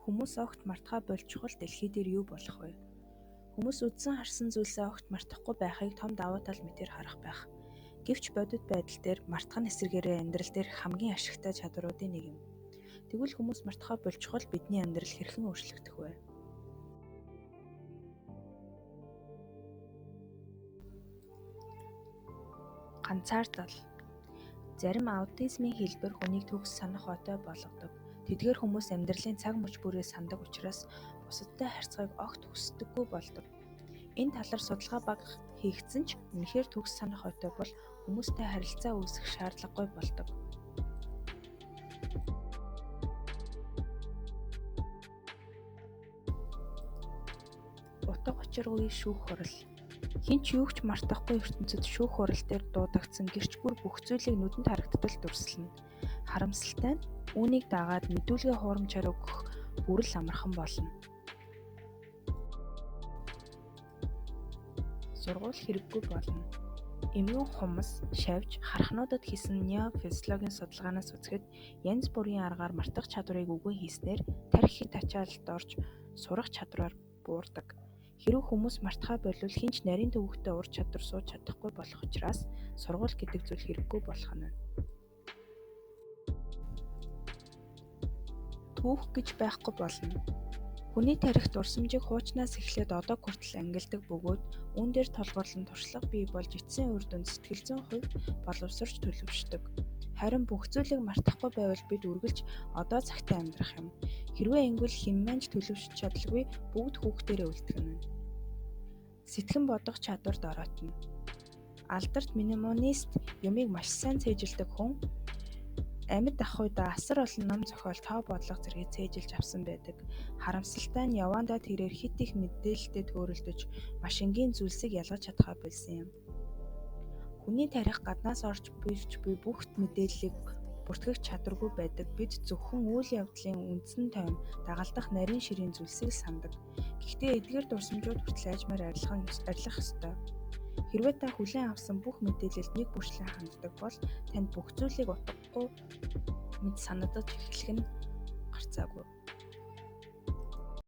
Хүмүүс огт мартахаа болж чухал дэлхий дээр юу болох вэ? Хүмүүс үдсэн харсан зүйлсээ огт мартахгүй байхыг том давуу тал мэтээр харах байх. Гэвч бодит байдал дээр мартах нь эсрэгээрээ амьдрал дээр хамгийн ашигтай чадваруудын нэг юм. Тэгвэл хүмүүс мартахаа болж чухал бидний амьдрал хэрхэн өөрчлөгдөх вэ? Ганцаардал. Зарим аутизмын хэлбэр хүнийг төгс санах отой болгодог. Тэдгээр хүмүүс амьдралын цаг мөч бүрээ сандаг учраас бусадтай харьцахыг огт хүсдэггүй болдог. Энэ талаар судалгаа бага хийгдсэн ч үнэхээр төгс санах отой бол хүмүүстэй харилцаа үүсгэх шаардлагагүй болдог. Утга учиргүй шүүх хурал. Хинч юу ч мартахгүй ертөнцид шүүх хурал дээр дуудагдсан гэрч бүр бүх зүйлийг нүдэнд харагдтал дүрслэнэ. Харамсалтай нь үүнийг дагаад мэдүүлгээ хуурамчаар өгөх бүрэл амархан болно. Сургууль хэрэггүй болно. Эмгэн хумс, шавж, харахнуудад хийсэн неофизиологийн судалгаанаас үзэхэд янз бүрийн аргаар мартах чадварыг үгүй хийснээр тархи тачаалд орж сурах чадвараар буурдаг. Хэрвээ хүмүүс мартахаа болвол хинч нарийн төвөгтэй ур чадвар сууж чадахгүй болох учраас сургууль гэдэг зүйл хэрэггүй болох нь. Түүх гэж байхгүй болно. Хүний тарих дурсамжийг хуучнаас эхлээд одоо хүртэл ангилдаг бөгөөд үүн дээр толгуурлан туршлага бий болж эцсийн үр дүнд сэтгэл зүйн хувьд боловсрч төлөвшдөг. Харин бүх зүйлийг мартахгүй байвал бид үргэлж одоо цагтаа амьдрах юм. Хэрвээ ингэвэл хэмээн ч төлөвшөж чадалгүй бүгд хүүхдээрээ үлдгэнэ. Сэтгэн бодох чадварт оройтно. Алдарт минималист юмыг маш сайн цээжилдэг хүн амьд ах уйдаа асар олон ном зохиол тоо бодлого зэргийг цээжилж авсан байдаг. Харамсалтай нь явандаа тэрээр хит их мэдээлэлтэй төөрөлдөж маш энгийн зүйлсийг ялгаж чадхаа болсон юм. Хүний тарих гаднаас орж бирж буй бүх мэдээллийг бүртгэх чадваргүй байдаг. Бид зөвхөн үйл явдлын үндсэн тойм дагалдах нарийн ширийн зүйлсийг сандаг. Гэхдээ эдгээр дурсамжууд хүртэл ажмаар арилах ёстой. Хэрвээ та хүлээн авсан бүх мэдээлэлд нэг хүрчлэн ханддаг бол танд бүх зүйлийг утгагүй мэд санагдаж эхлэх нь гарцаагүй.